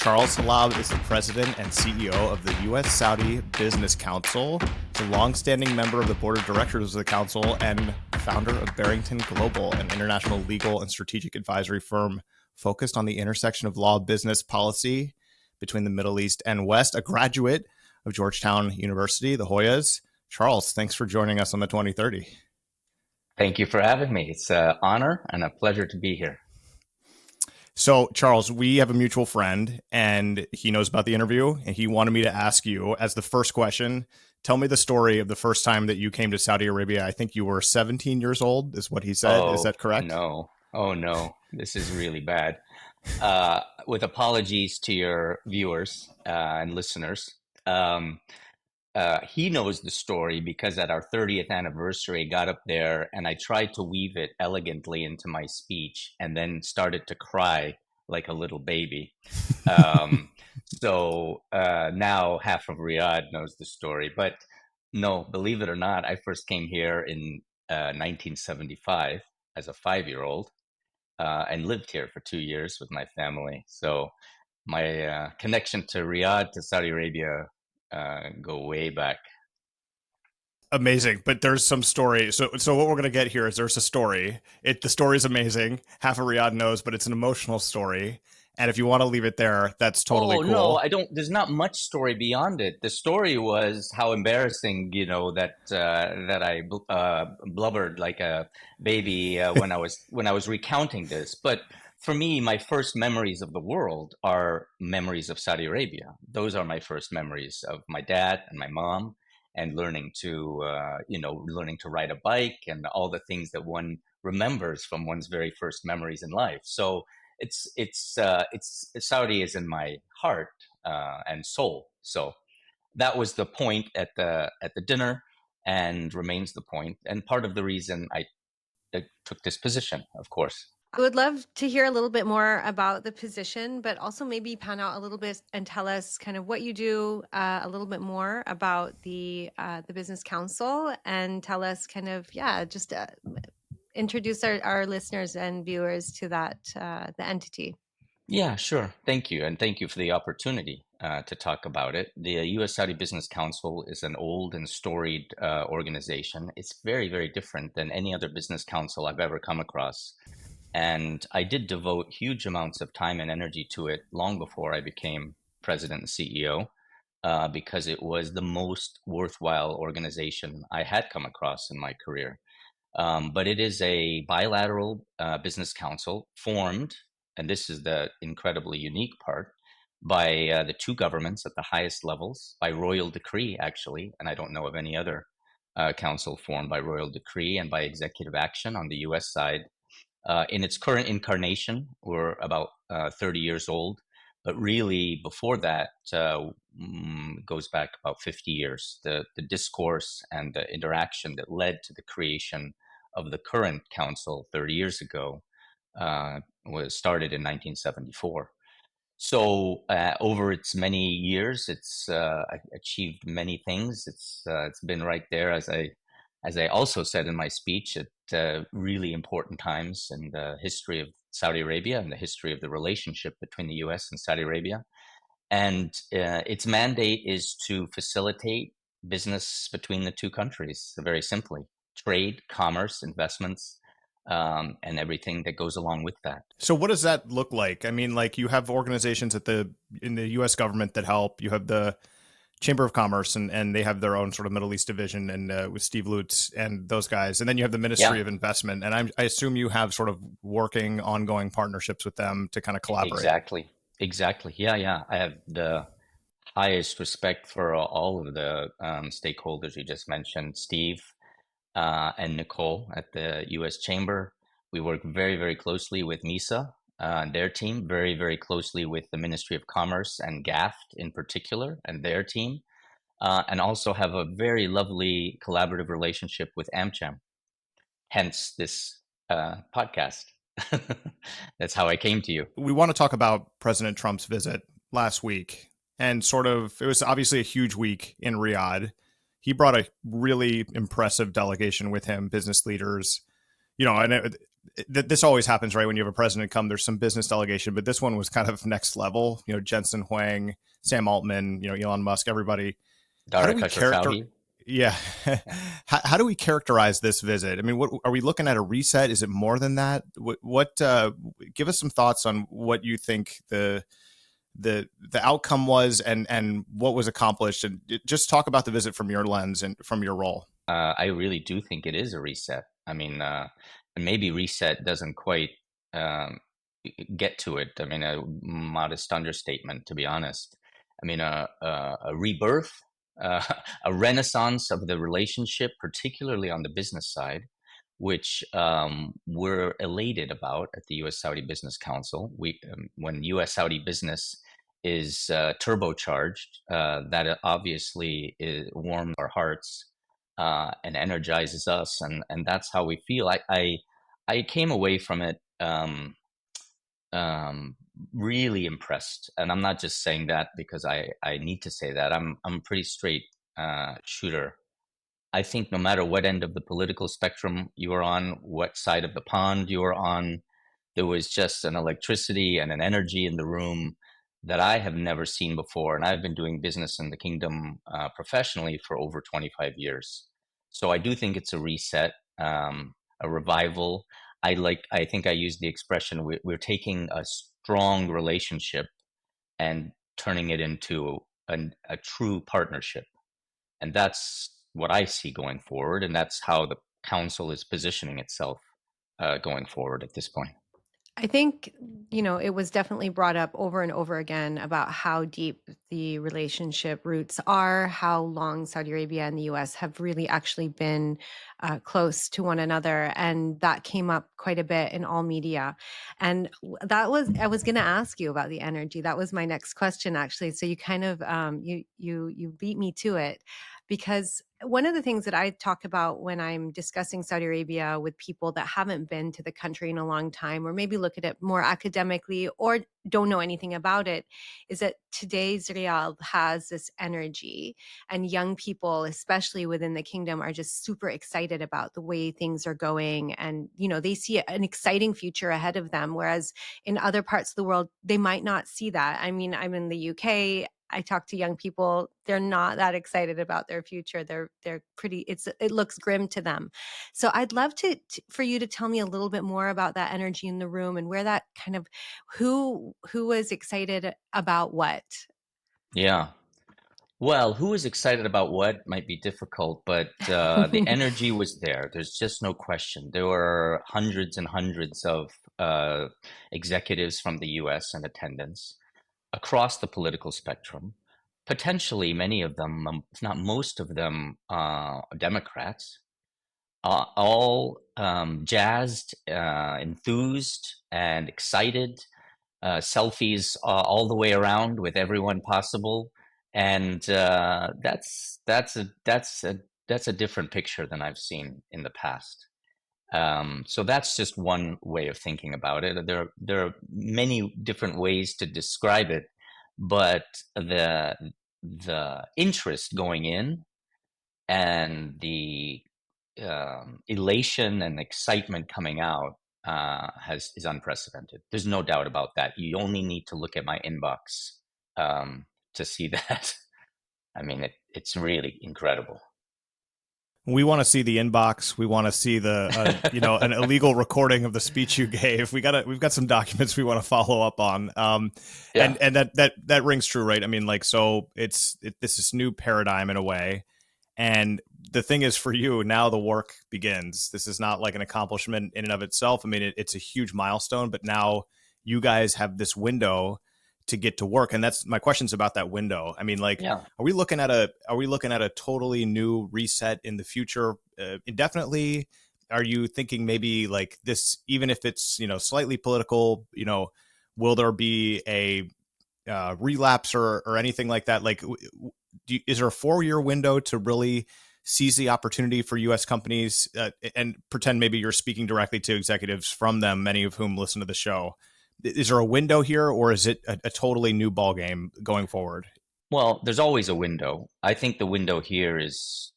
Charles Hallab is the president and CEO of the U.S. Saudi Business Council. He's a longstanding member of the board of directors of the council and founder of Barrington Global, an international legal and strategic advisory firm focused on the intersection of law, business, policy between the Middle East and West. A graduate of Georgetown University, the Hoyas. Charles, thanks for joining us on the 2030. Thank you for having me. It's an honor and a pleasure to be here. So, Charles, we have a mutual friend and he knows about the interview and he wanted me to ask you as the first question, tell me the story of the first time that you came to Saudi Arabia. I think you were 17 years old is what he said. Is that correct? No. Oh, no. This is really bad. With apologies to your viewers and listeners. He knows the story because at our 30th anniversary, I got up there and I tried to weave it elegantly into my speech and then started to cry like a little baby. So now half of Riyadh knows the story. But no, believe it or not, I first came here in 1975 as a 5-year-old and lived here for 2 years with my family. So my connection to Riyadh, to Saudi Arabia, go way back. Amazing, but there's some story. So what we're going to get here is there's a story. The story is amazing. Half of Riyadh knows, but it's an emotional story. And if you want to leave it there, that's totally cool. No, I don't. There's not much story beyond it. The story was how embarrassing, that I blubbered like a baby when I was recounting this. But for me, my first memories of the world are memories of Saudi Arabia. Those are my first memories of my dad and my mom, and learning to ride a bike and all the things that one remembers from one's very first memories in life. So it's Saudi is in my heart and soul. So that was the point at the dinner, and remains the point, and part of the reason I took this position, of course. I would love to hear a little bit more about the position, but also maybe pan out a little bit and tell us kind of what you do, a little bit more about the Business Council, and tell us kind of, just introduce our listeners and viewers to that, the entity. Yeah, sure. Thank you. And thank you for the opportunity to talk about it. The U.S. Saudi Business Council is an old and storied organization. It's very, very different than any other business council I've ever come across. And I did devote huge amounts of time and energy to it long before I became president and CEO, because it was the most worthwhile organization I had come across in my career. But it is a bilateral business council formed, and this is the incredibly unique part, by the two governments at the highest levels, by royal decree, actually. And I don't know of any other council formed by royal decree and by executive action on the U.S. side. In its current incarnation, we're about 30 years old, but really before that goes back about 50 years. The discourse and the interaction that led to the creation of the current council 30 years ago was started in 1974. So over its many years, it's achieved many things. It's been right there, as I also said in my speech, at really important times in the history of Saudi Arabia and the history of the relationship between the U.S. and Saudi Arabia. And its mandate is to facilitate business between the two countries, very simply. Trade, commerce, investments, and everything that goes along with that. So what does that look like? I mean, like, you have organizations in the U.S. government that help. You have the Chamber of Commerce, and they have their own sort of Middle East division, and with Steve Lutz and those guys. And then you have the Ministry of Investment. And I assume you have sort of working, ongoing partnerships with them to kind of collaborate. Exactly. Yeah. I have the highest respect for all of the stakeholders you just mentioned, Steve and Nicole at the U.S. Chamber. We work very, very closely with MISA, their team, very, very closely with the Ministry of Commerce and GAFT in particular, and their team, and also have a very lovely collaborative relationship with AmCham, hence this podcast. That's how I came to you. We want to talk about President Trump's visit last week, and it was obviously a huge week in Riyadh. He brought a really impressive delegation with him, business leaders, and this always happens, right? When you have a president come, there's some business delegation, but this one was kind of next level. Jensen Huang, Sam Altman, Elon Musk, everybody. How do Dara we character? Khosrowshahi. Yeah. Yeah. How do we characterize this visit? I mean, what are we looking at? A reset? Is it more than that? What give us some thoughts on what you think the outcome was and what was accomplished, and just talk about the visit from your lens and from your role. I really do think it is a reset. I mean, maybe reset doesn't quite um, get to it. I mean, a modest understatement, to be honest. I mean, a rebirth, uh, a renaissance of the relationship, particularly on the business side, which we're elated about at the U.S. Saudi Business Council. When U.S. Saudi business is turbocharged, that obviously warms our hearts and energizes us, and that's how we feel. I came away from it um, really impressed, and I'm not just saying that because I need to say that. I'm a pretty straight shooter. I think no matter what end of the political spectrum you are on, what side of the pond you are on, there was just an electricity and an energy in the room that I have never seen before. And I've been doing business in the kingdom professionally for over 25 years. So I do think it's a reset, a revival. I think I used the expression, we're taking a strong relationship and turning it into a true partnership. And that's what I see going forward. And that's how the council is positioning itself going forward at this point. I think, it was definitely brought up over and over again about how deep the relationship roots are, how long Saudi Arabia and the US have really actually been close to one another. And that came up quite a bit in all media. And I was going to ask you about the energy. That was my next question, actually. So you kind of, you beat me to it. Because one of the things that I talk about when I'm discussing Saudi Arabia with people that haven't been to the country in a long time, or maybe look at it more academically or don't know anything about it, is that today's Riyadh has this energy, and young people, especially within the kingdom, are just super excited about the way things are going. And, they see an exciting future ahead of them. Whereas in other parts of the world, they might not see that. I mean, I'm in the UK. I talk to young people, they're not that excited about their future. They're pretty, it looks grim to them. So I'd love for you to tell me a little bit more about that energy in the room, and where that kind of, who was excited about what. Yeah. Well, who was excited about what might be difficult, but the energy was there. There's just no question. There were hundreds and hundreds of executives from the US in attendance across the political spectrum, potentially many of them, if not most of them, Democrats, all jazzed, enthused, and excited. Selfies all the way around with everyone possible, and that's a different picture than I've seen in the past. So that's just one way of thinking about it. There are many different ways to describe it, but the interest going in and the elation and excitement coming out is unprecedented. There's no doubt about that. You only need to look at my inbox to see that. I mean, it's really incredible. We want to see the inbox. We want to see the, an illegal recording of the speech you gave. We've got some documents we want to follow up on. Yeah. And that rings true, right? I mean, so this is new paradigm in a way. And the thing is, for you, now the work begins. This is not like an accomplishment in and of itself. I mean, it's a huge milestone, but now you guys have this window to get to work. And that's my questions about that window. I mean, Yeah. Are we looking at a totally new reset in the future indefinitely? Are you thinking maybe like this, even if it's, slightly political, will there be a relapse or anything like that? Like, is there a 4-year window to really seize the opportunity for U.S. companies and pretend maybe you're speaking directly to executives from them, many of whom listen to the show? Is there a window here, or is it a totally new ballgame going forward? Well, there's always a window. I think the window here is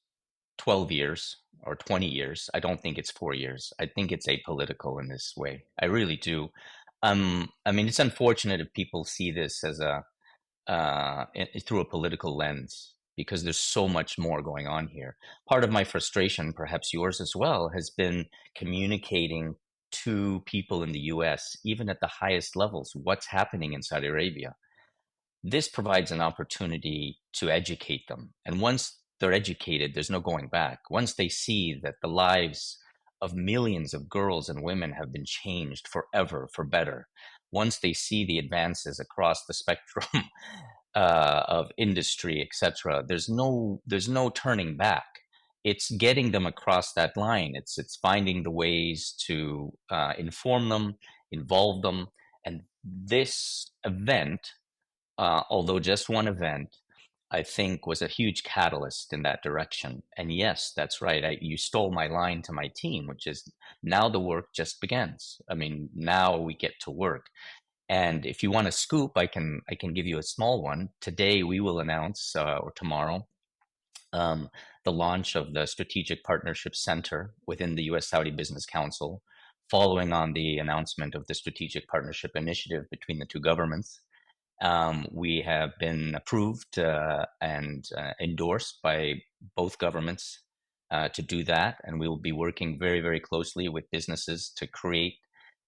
12 years, or 20 years. I don't think it's 4 years. I think it's apolitical in this way. I really do. I mean, it's unfortunate if people see this as through a political lens, because there's so much more going on here. Part of my frustration, perhaps yours as well, has been communicating to people in the US, even at the highest levels, what's happening in Saudi Arabia. This provides an opportunity to educate them. And once they're educated, there's no going back. Once they see that the lives of millions of girls and women have been changed forever for better, once they see the advances across the spectrum of industry, etc., there's no turning back. It's getting them across that line. It's finding the ways to inform them, involve them, and this event, although just one event, I think was a huge catalyst in that direction. And yes, that's right. You stole my line to my team, which is now the work just begins. I mean, now we get to work. And if you want a scoop, I can give you a small one. Today we will announce, or tomorrow, the launch of the Strategic Partnership Center within the U.S. Saudi Business Council, following on the announcement of the Strategic Partnership Initiative between the two governments. We have been approved and endorsed by both governments to do that, and we will be working very, very closely with businesses to create,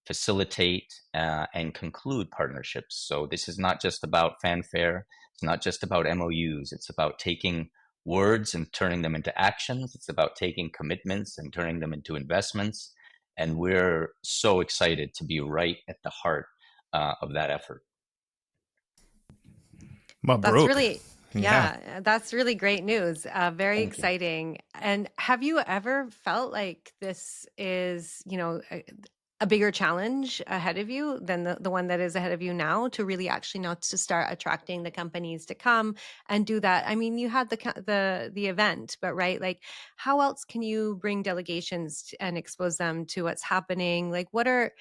facilitate, and conclude partnerships. So this is not just about fanfare. It's not just about MOUs. It's about taking words and turning them into actions. It's about taking commitments and turning them into investments. And we're so excited to be right at the heart of that effort. That's really, that's really great news. Very Thank exciting. You. And have you ever felt like this is, a bigger challenge ahead of you than the one that is ahead of you now, to really actually now to start attracting the companies to come and do that? I mean, you had the event, but right, like how else can you bring delegations and expose them to what's happening? Like what are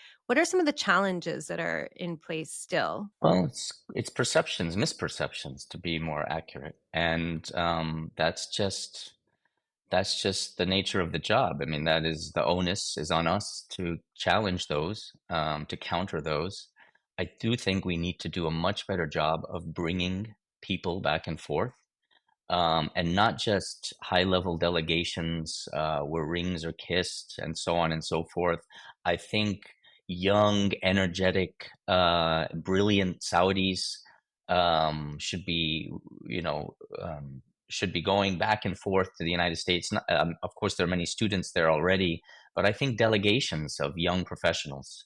some of the challenges that are in place still? Well, it's perceptions, misperceptions, to be more accurate, and that's just the nature of the job. I mean, that is, the onus is on us to challenge those, to counter those. I do think we need to do a much better job of bringing people back and forth, and not just high-level delegations where rings are kissed and so on and so forth. I think young, energetic, brilliant Saudis should be, should be going back and forth to the United States. Of course, there are many students there already, but I think delegations of young professionals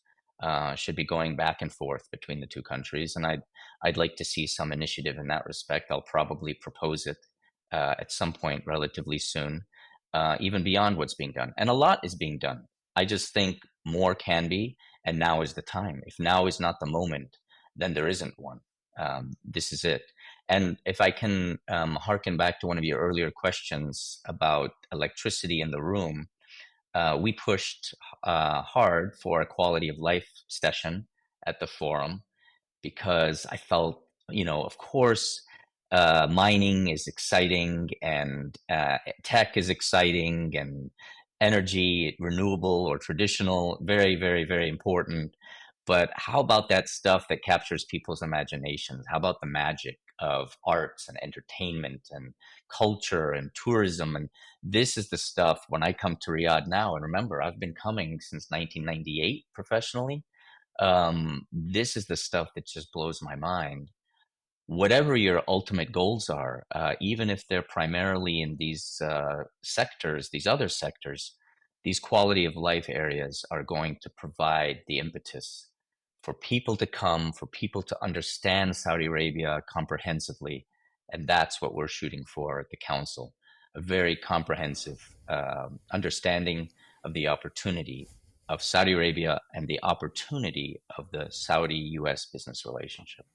should be going back and forth between the two countries. And I'd like to see some initiative in that respect. I'll probably propose it at some point relatively soon, even beyond what's being done. And a lot is being done. I just think more can be, and now is the time. If now is not the moment, then there isn't one. This is it. And if I can harken back to one of your earlier questions about electricity in the room, we pushed hard for a quality of life session at the forum, because I felt, of course, mining is exciting, and tech is exciting, and energy, renewable or traditional, very, very, very important. But how about that stuff that captures people's imaginations? How about the magic of arts and entertainment and culture and tourism? And this is the stuff, when I come to Riyadh now, and remember, I've been coming since 1998 professionally. This is the stuff that just blows my mind. Whatever your ultimate goals are, even if they're primarily in these sectors, these other sectors, these quality of life areas are going to provide the impetus for people to come, for people to understand Saudi Arabia comprehensively. And that's what we're shooting for at the Council, a very comprehensive understanding of the opportunity of Saudi Arabia and the opportunity of the Saudi-US business relationship.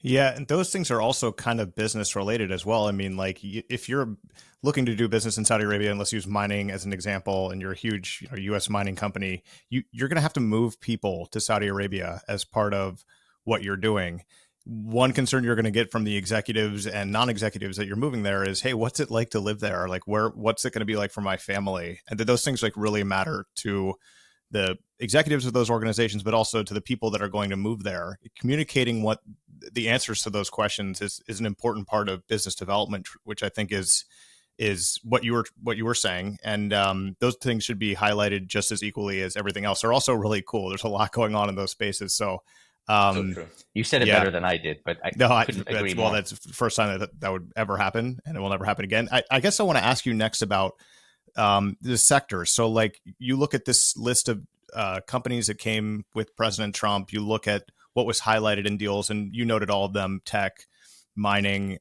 Yeah, and those things are also kind of business related as well. I mean, like if you're looking to do business in Saudi Arabia, and let's use mining as an example, and you're a huge U.S. mining company, you're going to have to move people to Saudi Arabia as part of what you're doing. one concern you're going to get from the executives and non-executives that you're moving there is, hey, what's it like to live there? Like, what's it going to be like for my family? And that those things like really matter to the executives of those organizations, but also to the people that are going to move there. Communicating what the answers to those questions is an important part of business development, which I think is what you were saying. And those things should be highlighted just as equally as everything else. They're also really cool. There's a lot going on in those spaces. So So true. You said it yeah. better than I did, but I couldn't agree more. Well, that's the first time that would ever happen, and it will never happen again. I guess I want to ask you next about the sectors. So like you look at this list of companies that came with President Trump, you look at what was highlighted in deals, and you noted all of them: tech, mining,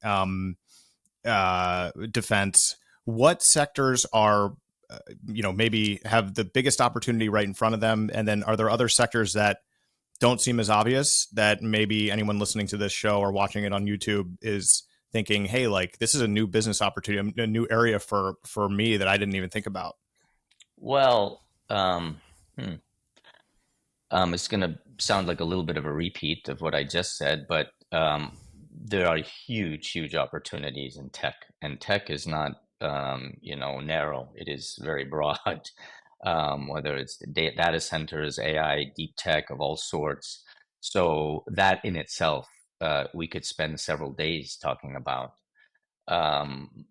defense. What sectors are, maybe have the biggest opportunity right in front of them? And then are there other sectors that don't seem as obvious that maybe anyone listening to this show or watching it on YouTube is thinking, hey, like this is a new business opportunity, a new area for me that I didn't even think about? Well, it's going to sound like a little bit of a repeat of what I just said, but there are huge opportunities in tech, and tech is not, narrow. It is very broad, whether it's data centers, AI, deep tech of all sorts. So that in itself, we could spend several days talking about.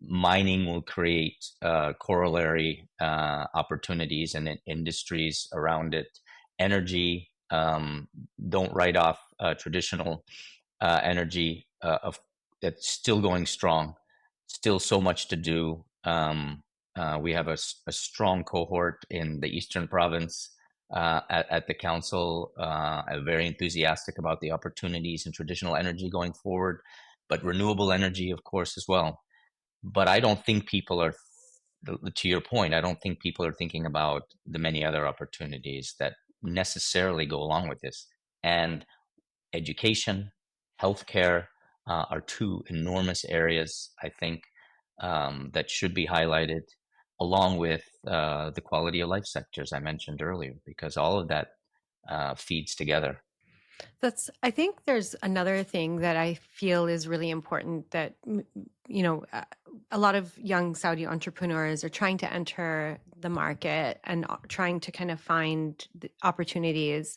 Mining will create corollary opportunities and industries around it. Energy, don't write off traditional energy that's still going strong. Still so much to do. We have a strong cohort in the Eastern Province at the council, very enthusiastic about the opportunities in traditional energy going forward, but renewable energy, of course, as well. But I don't think people are, to your point, I don't think people are thinking about the many other opportunities that necessarily go along with this. And education, healthcare are two enormous areas, I think, that should be highlighted, along with the quality of life sectors I mentioned earlier, because all of that feeds together. I think there's another thing that I feel is really important that, you know, uh, a lot of young Saudi entrepreneurs are trying to enter the market and trying to kind of find the opportunities.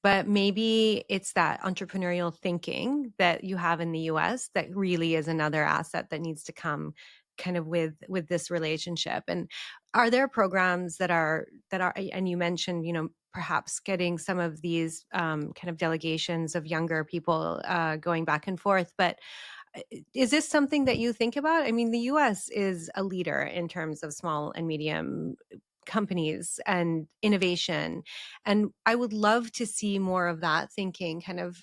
But maybe it's that entrepreneurial thinking that you have in the US that really is another asset that needs to come kind of with this relationship. And are there programs that are, and you mentioned, perhaps getting some of these kind of delegations of younger people going back and forth. But is this something that you think about? I mean, the US is a leader in terms of small and medium companies and innovation. And I would love to see more of that thinking kind of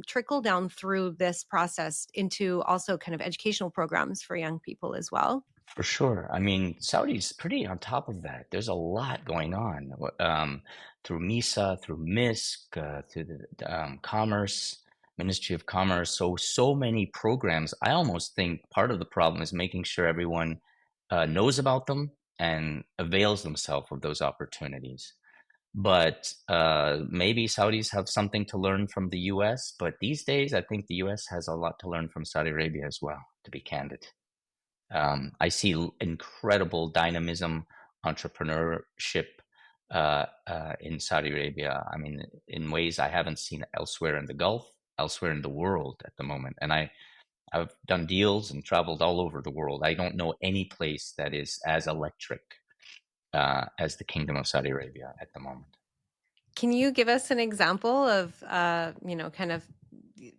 trickle down through this process into also kind of educational programs for young people as well. For sure. I mean, Saudi's pretty on top of that. There's a lot going on through MISA, through MISC, through the Commerce, Ministry of Commerce. So many programs. I almost think part of the problem is making sure everyone knows about them and avails themselves of those opportunities. But maybe Saudis have something to learn from the US. But these days, I think the US has a lot to learn from Saudi Arabia as well, to be candid. I see incredible dynamism, entrepreneurship in Saudi Arabia. I mean, in ways I haven't seen elsewhere in the Gulf, elsewhere in the world at the moment. And I've done deals and traveled all over the world. I don't know any place that is as electric as the Kingdom of Saudi Arabia at the moment. Can you give us an example of, kind of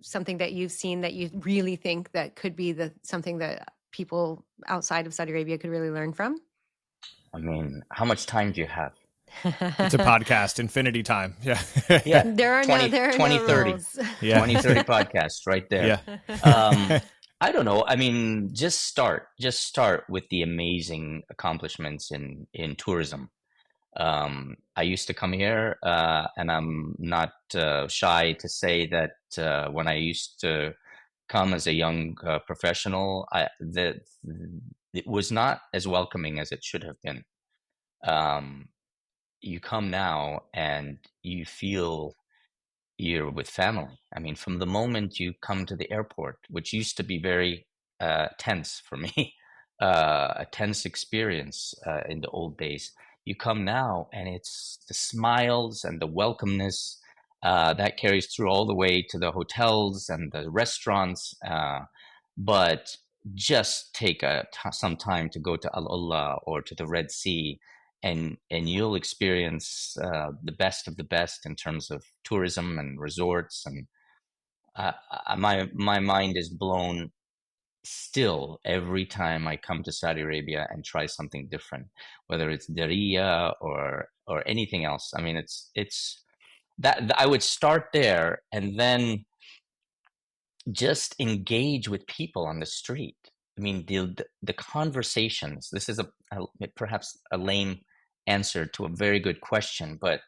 something that you've seen that you really think that could be something that people outside of Saudi Arabia could really learn from? I mean, how much time do you have? It's a podcast, infinity time. Yeah. Yeah. There are 20, no 2030. rules. Yeah. 2030 podcasts right there. Yeah. I don't know. I mean, just start with the amazing accomplishments in tourism. I used to come here, and I'm not shy to say that when I used to come as a young professional, it was not as welcoming as it should have been. You come now and you feel you're with family. I mean, from the moment you come to the airport, which used to be very tense for me, a tense experience in the old days, you come now and it's the smiles and the welcomeness that carries through all the way to the hotels and the restaurants. But just take some time to go to Al Ula or to the Red Sea, and you'll experience the best of the best in terms of tourism and resorts. And my mind is blown still every time I come to Saudi Arabia and try something different, whether it's Daria or anything else. I mean, it's that I would start there and then just engage with people on the street. I mean, the conversations. This is perhaps a lame answer to a very good question, but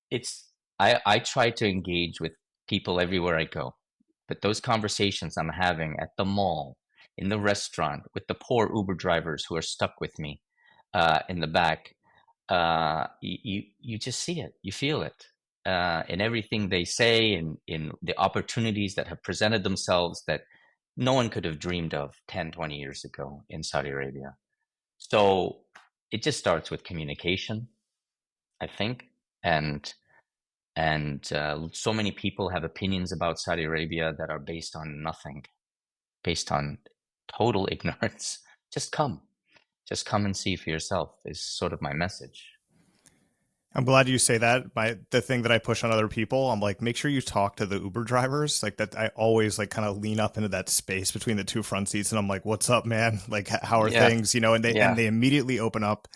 it's I try to engage with people everywhere I go. But those conversations I'm having at the mall, in the restaurant, with the poor Uber drivers who are stuck with me in the back, you just see it, you feel it in everything they say, in the opportunities that have presented themselves that no one could have dreamed of 10, 20 years ago in Saudi Arabia. So it just starts with communication, I think, and so many people have opinions about Saudi Arabia that are based on nothing, based on total ignorance. Just come, just come and see for yourself is sort of my message. I'm glad you say that. The thing that I push on other people, I'm like, make sure you talk to the Uber drivers. Like that, I always like kind of lean up into that space between the two front seats, and I'm like, "What's up, man? Like, how are Yeah, things?" You know, and yeah, they immediately open up.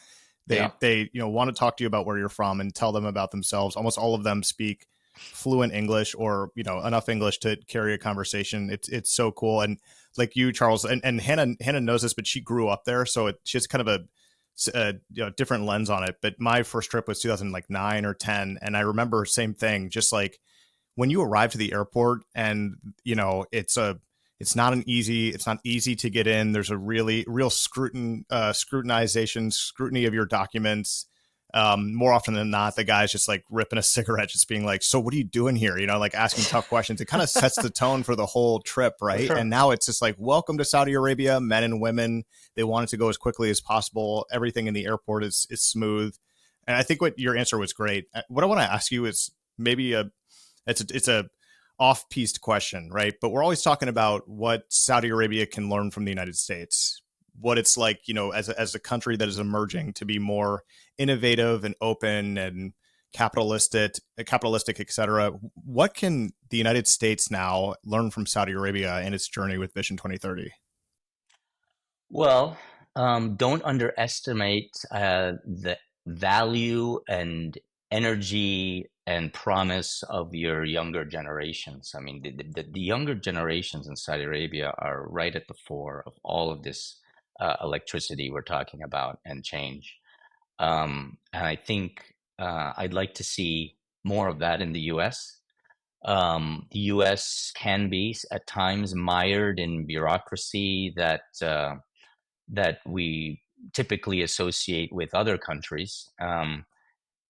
yeah. They want to talk to you about where you're from and tell them about themselves. Almost all of them speak fluent English, or enough English to carry a conversation. It's so cool. And like you, Charles, and Hannah knows this, but she grew up there, so she has kind of a different lens on it. But my first trip was 2009 or 10, and I remember same thing. Just like when you arrive to the airport, and it's not easy to get in. There's a real scrutiny of your documents. More often than not, the guy's just like ripping a cigarette, just being like, "So what are you doing here?" Like asking tough questions. It kind of sets the tone for the whole trip, For right? sure. And now it's just like, "Welcome to Saudi Arabia." Men and women, they want it to go as quickly as possible. Everything in the airport is smooth. And I think what your answer was great. What I want to ask you is maybe it's a off-piste question, right? But we're always talking about what Saudi Arabia can learn from the United States, what it's like, as a country that is emerging to be more innovative and open and capitalistic, et cetera. What can the United States now learn from Saudi Arabia in its journey with Vision 2030? Well, don't underestimate the value and energy and promise of your younger generations. I mean, the younger generations in Saudi Arabia are right at the fore of all of this electricity we're talking about and change. And I think I'd like to see more of that in the US. The US can be at times mired in bureaucracy that we typically associate with other countries.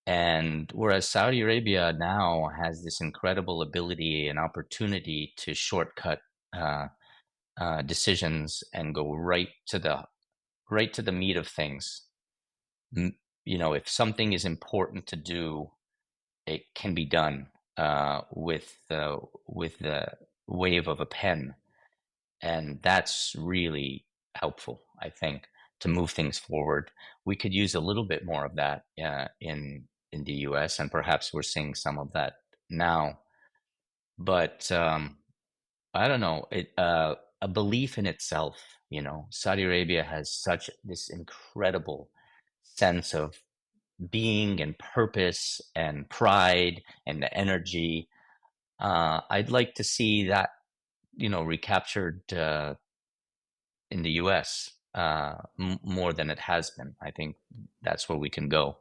And whereas Saudi Arabia now has this incredible ability and opportunity to shortcut uh, decisions and go right to the meat of things. If something is important to do, it can be done with the wave of a pen, and that's really helpful, I think, to move things forward. We could use a little bit more of that in the U.S., and perhaps we're seeing some of that now. But I don't know. A belief in itself. Saudi Arabia has such this incredible sense of being and purpose and pride and the energy. I'd like to see that, recaptured in the U.S. More than it has been. I think that's where we can go,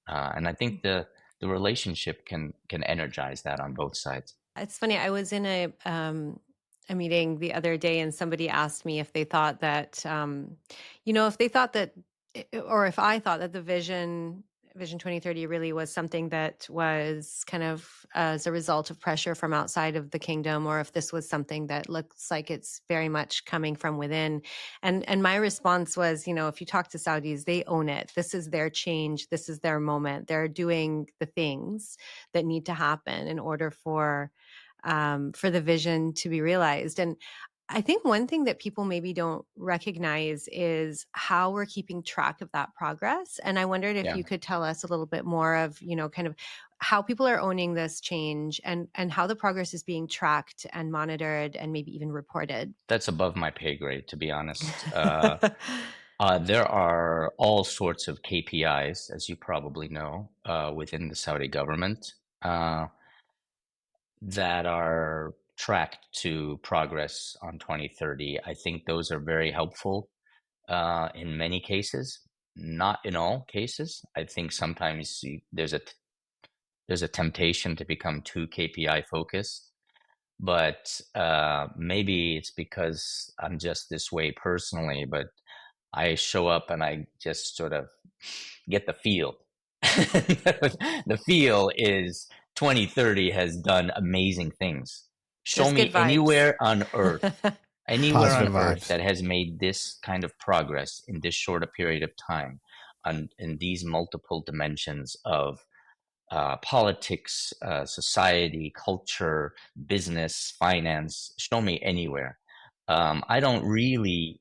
and I think the relationship can energize that on both sides. It's funny. I was in a meeting the other day, and somebody asked me if they thought that, if they thought that, or if I thought that the vision Vision 2030 really was something that was kind of as a result of pressure from outside of the kingdom, or if this was something that looks like it's very much coming from within. And my response was, if you talk to Saudis, they own it. This is their change. This is their moment. They're doing the things that need to happen in order for the vision to be realized. And I think one thing that people maybe don't recognize is how we're keeping track of that progress. And I wondered if Yeah, you could tell us a little bit more of, kind of how people are owning this change, and how the progress is being tracked and monitored and maybe even reported. that's above my pay grade, to be honest. There are all sorts of KPIs, as you probably know, within the Saudi government that are tracked to progress on 2030. I think those are very helpful in many cases, not in all cases. I think sometimes there's a temptation to become too KPI focused, but maybe it's because I'm just this way personally, but I show up and I just sort of get the feel. The feel is 2030 has done amazing things. Show There's good me vibes. anywhere on Positive earth vibes. that has made this kind of progress in this short a period of time, in these multiple dimensions of politics, society, culture, business, finance. Show me anywhere. I don't really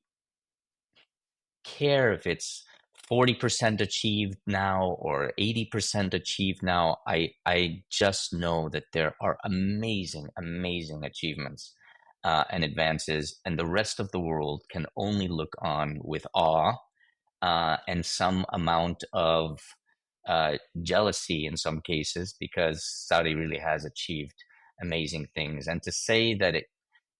care if it's 40% achieved now or 80% achieved now. I just know that there are amazing, amazing achievements and advances, and the rest of the world can only look on with awe and some amount of jealousy in some cases, because Saudi really has achieved amazing things. And to say that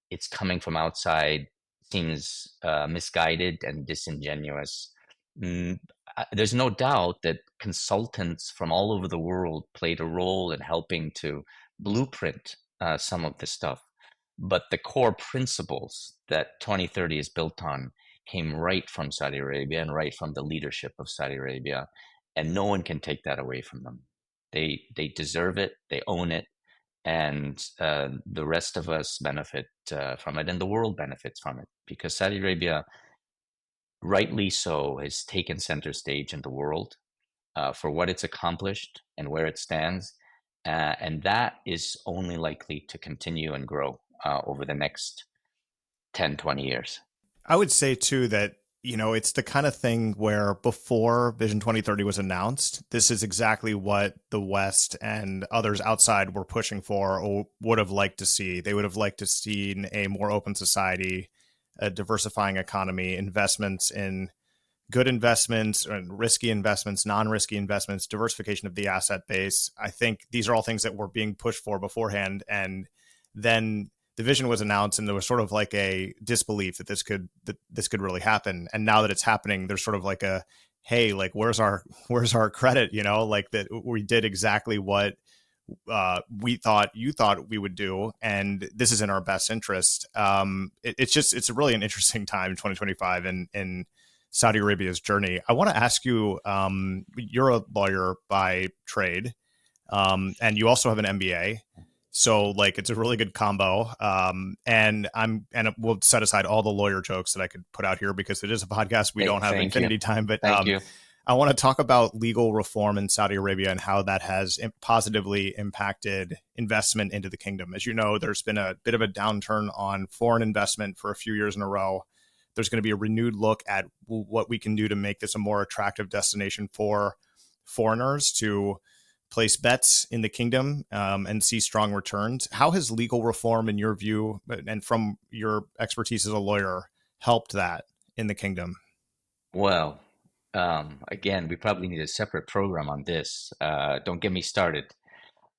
it's coming from outside seems misguided and disingenuous. Mm, there's no doubt that consultants from all over the world played a role in helping to blueprint some of this stuff. But the core principles that 2030 is built on came right from Saudi Arabia and right from the leadership of Saudi Arabia. And no one can take that away from them. They deserve it, they own it, and the rest of us benefit from it, and the world benefits from it, because Saudi Arabia, rightly so, has taken center stage in the world for what it's accomplished and where it stands, and that is only likely to continue and grow over the next 10, 20 years. I would say too that it's the kind of thing where before Vision 2030 was announced, this is exactly what the West and others outside were pushing for or would have liked to see. They would have liked to see a more open society, a diversifying economy, investments in good investments and risky investments, non-risky investments, diversification of the asset base. I think these are all things that were being pushed for beforehand. And then the vision was announced and there was sort of like a disbelief that this could really happen. And now that it's happening, there's sort of like a, hey, like where's our credit, like that we did exactly what you thought we would do, and this is in our best interest. It's really an interesting time in 2025 in Saudi Arabia's journey. I want to ask you, you're a lawyer by trade, and you also have an MBA. So like it's a really good combo. And we'll set aside all the lawyer jokes that I could put out here because it is a podcast. We don't have infinity time, but thank you. I want to talk about legal reform in Saudi Arabia and how that has positively impacted investment into the kingdom. As you know, there's been a bit of a downturn on foreign investment for a few years in a row. There's going to be a renewed look at what we can do to make this a more attractive destination for foreigners to place bets in the kingdom and see strong returns. How has legal reform, in your view, and from your expertise as a lawyer, helped that in the kingdom? Well, again, we probably need a separate program on this. Don't get me started.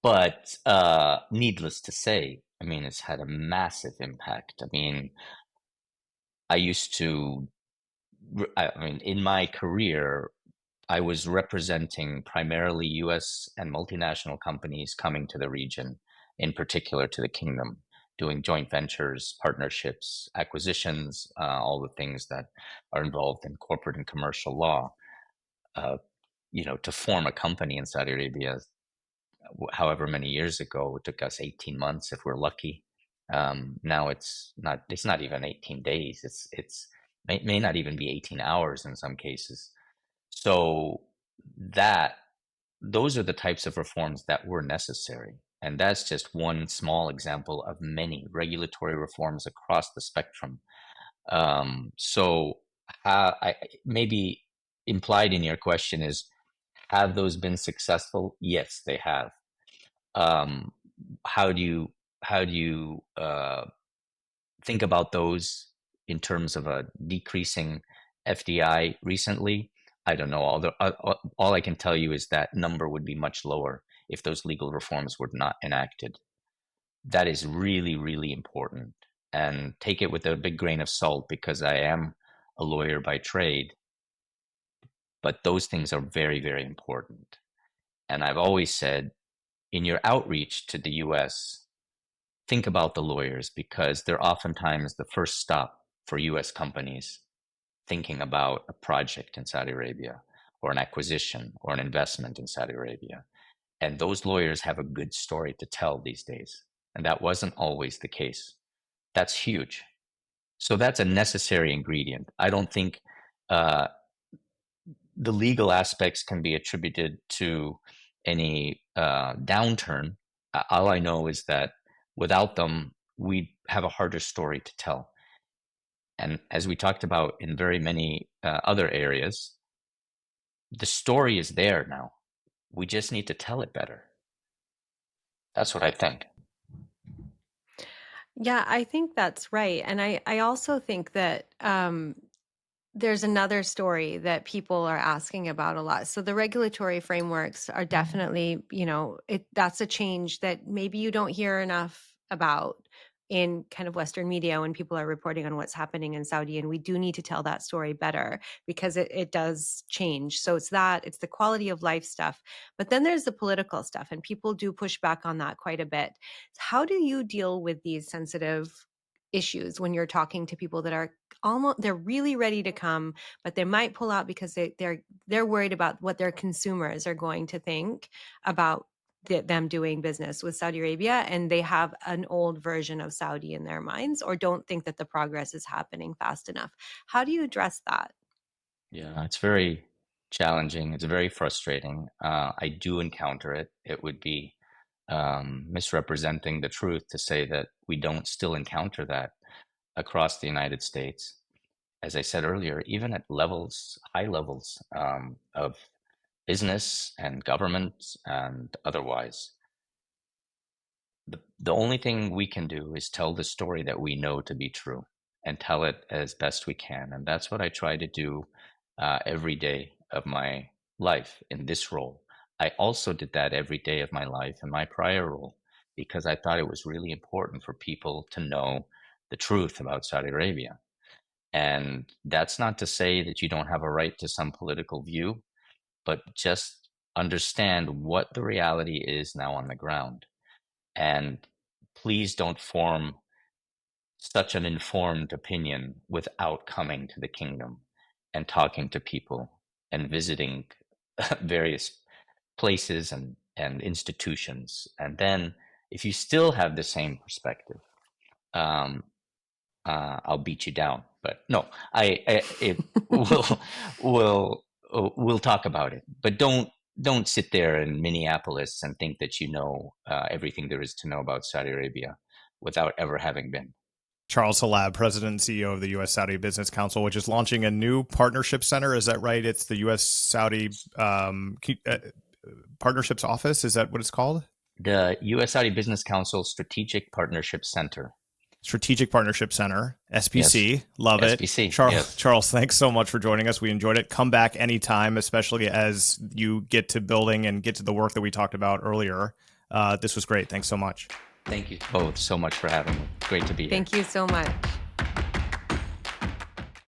But needless to say, I mean, it's had a massive impact. I mean, in my career, I was representing primarily US and multinational companies coming to the region, in particular to the kingdom, doing joint ventures, partnerships, acquisitions, all the things that are involved in corporate and commercial law. to form a company in Saudi Arabia, however many years ago, it took us 18 months if we're lucky. Now it's not even 18 days. It's may not even be 18 hours in some cases. So those are the types of reforms that were necessary. And that's just one small example of many regulatory reforms across the spectrum. So maybe implied in your question is, have those been successful? Yes, they have. How do you think about those in terms of a decreasing FDI recently? I don't know. All I can tell you is that number would be much lower if those legal reforms were not enacted. That is really, really important. And take it with a big grain of salt, because I am a lawyer by trade. But those things are very, very important. And I've always said, in your outreach to the US, think about the lawyers, because they're oftentimes the first stop for US companies thinking about a project in Saudi Arabia, or an acquisition or an investment in Saudi Arabia. And those lawyers have a good story to tell these days. And that wasn't always the case. That's huge. So that's a necessary ingredient. I don't think the legal aspects can be attributed to any downturn. All I know is that without them, we have a harder story to tell. And as we talked about in very many other areas, the story is there now. We just need to tell it better. That's what I think. Yeah, I think that's right. And I also think that there's another story that people are asking about a lot. So the regulatory frameworks are definitely, that's a change that maybe you don't hear enough about in kind of Western media when people are reporting on what's happening in Saudi. And we do need to tell that story better, because it does change. So it's the quality of life stuff. But then there's the political stuff, and people do push back on that quite a bit. How do you deal with these sensitive issues when you're talking to people that are they're really ready to come, but they might pull out because they're worried about what their consumers are going to think about them doing business with Saudi Arabia, and they have an old version of Saudi in their minds, or don't think that the progress is happening fast enough? How do you address that? Yeah, it's very challenging. It's very frustrating. I do encounter it. It would be misrepresenting the truth to say that we don't still encounter that across the United States. As I said earlier, even at high levels of business and government and otherwise, the only thing we can do is tell the story that we know to be true, and tell it as best we can. And that's what I try to do every day of my life in this role. I also did that every day of my life in my prior role, because I thought it was really important for people to know the truth about Saudi Arabia. And that's not to say that you don't have a right to some political view, but just understand what the reality is now on the ground. And please don't form such an informed opinion without coming to the kingdom and talking to people and visiting various places and institutions. And then if you still have the same perspective, I'll beat you down. But no, we'll talk about it. But don't sit there in Minneapolis and think that you know everything there is to know about Saudi Arabia without ever having been. Charles Hallab, President and CEO of the U.S. Saudi Business Council, which is launching a new partnership center. Is that right? It's the U.S. Saudi Partnerships Office. Is that what it's called? The U.S. Saudi Business Council Strategic Partnership Center. Strategic Partnership Center, SPC. Yes. Love it. SPC. Charles, thanks so much for joining us. We enjoyed it. Come back anytime, especially as you get to building and get to the work that we talked about earlier. This was great. Thanks so much. Thank you both so much for having me. Great to be here. Thank you so much.